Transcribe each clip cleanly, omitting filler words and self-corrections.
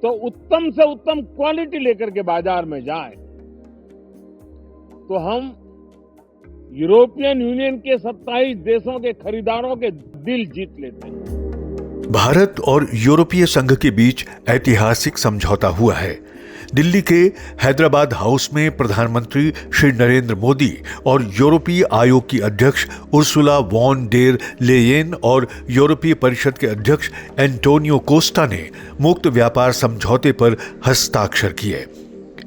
तो उत्तम से उत्तम क्वालिटी लेकर के बाजार में जाए तो हम यूरोपियन यूनियन के 27 देशों के खरीदारों के दिल जीत लेते हैं। भारत और यूरोपीय संघ के बीच ऐतिहासिक समझौता हुआ है। दिल्ली के हैदराबाद हाउस में प्रधानमंत्री श्री नरेंद्र मोदी और यूरोपीय आयोग की अध्यक्ष उर्सुला वॉन डेर लेयेन और यूरोपीय परिषद के अध्यक्ष एंटोनियो कोस्टा ने मुक्त व्यापार समझौते पर हस्ताक्षर किए।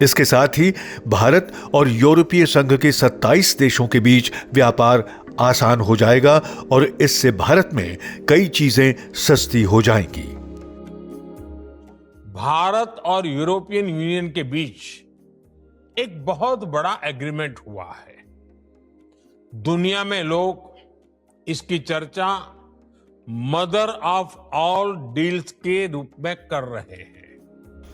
इसके साथ ही भारत और यूरोपीय संघ के 27 देशों के बीच व्यापार आसान हो जाएगा और इससे भारत में कई चीजें सस्ती हो जाएंगी। भारत और यूरोपियन यूनियन के बीच एक बहुत बड़ा एग्रीमेंट हुआ है। दुनिया में लोग इसकी चर्चा मदर ऑफ ऑल डील्स के रूप में कर रहे हैं।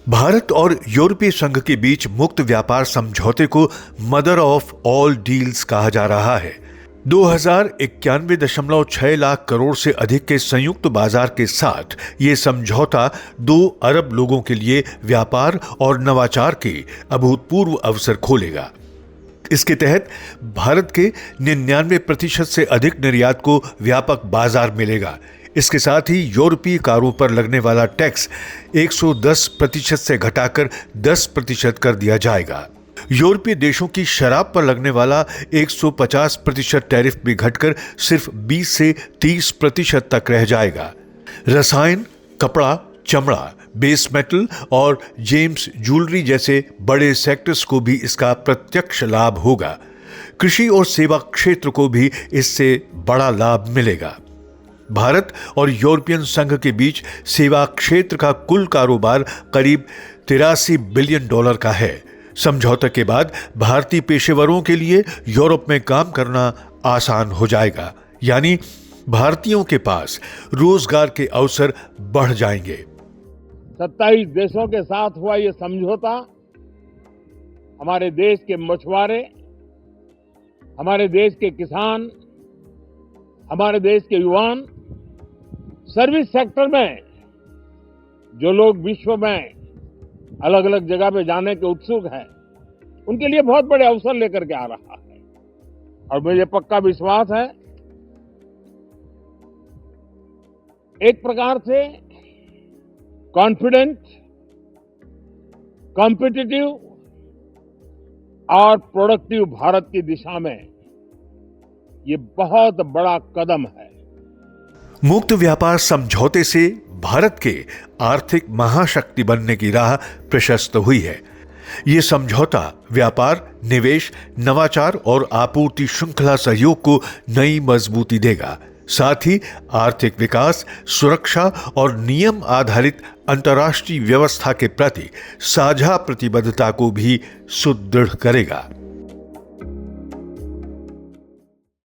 भारत और यूरोपीय संघ के बीच मुक्त व्यापार समझौते को मदर ऑफ ऑल डील्स कहा जा रहा है। 2091.6 लाख करोड़ से अधिक के संयुक्त बाजार के साथ ये समझौता 2 अरब लोगों के लिए व्यापार और नवाचार के अभूतपूर्व अवसर खोलेगा। इसके तहत भारत के 99% से अधिक निर्यात को व्यापक बाजार मिलेगा। इसके साथ ही यूरोपीय कारों पर लगने वाला टैक्स 110% से घटाकर 10% कर दिया जाएगा। यूरोपीय देशों की शराब पर लगने वाला 150% टैरिफ भी घटकर सिर्फ 20 से 30% तक रह जाएगा। रसायन, कपड़ा, चमड़ा, बेस मेटल और जेम्स ज्वेलरी जैसे बड़े सेक्टर्स को भी इसका प्रत्यक्ष लाभ होगा। कृषि और सेवा क्षेत्र को भी इससे बड़ा लाभ मिलेगा। भारत और यूरोपियन संघ के बीच सेवा क्षेत्र का कुल कारोबार करीब $83 बिलियन का है। समझौते के बाद भारतीय पेशेवरों के लिए यूरोप में काम करना आसान हो जाएगा, यानी भारतीयों के पास रोजगार के अवसर बढ़ जाएंगे। 27 देशों के साथ हुआ ये समझौता हमारे देश के मछुआरे, हमारे देश के किसान, हमारे देश के युवान, सर्विस सेक्टर में जो लोग विश्व में अलग अलग जगह पे जाने के उत्सुक हैं, उनके लिए बहुत बड़े अवसर लेकर के आ रहा है। और मुझे पक्का विश्वास है एक प्रकार से कॉन्फिडेंट, कॉम्पिटिटिव और प्रोडक्टिव भारत की दिशा में ये बहुत बड़ा कदम है। मुक्त व्यापार समझौते से भारत के आर्थिक महाशक्ति बनने की राह प्रशस्त हुई है। ये समझौता व्यापार, निवेश, नवाचार और आपूर्ति श्रृंखला सहयोग को नई मजबूती देगा। साथ ही आर्थिक विकास, सुरक्षा और नियम आधारित अंतर्राष्ट्रीय व्यवस्था के प्रति साझा प्रतिबद्धता को भी सुदृढ़ करेगा।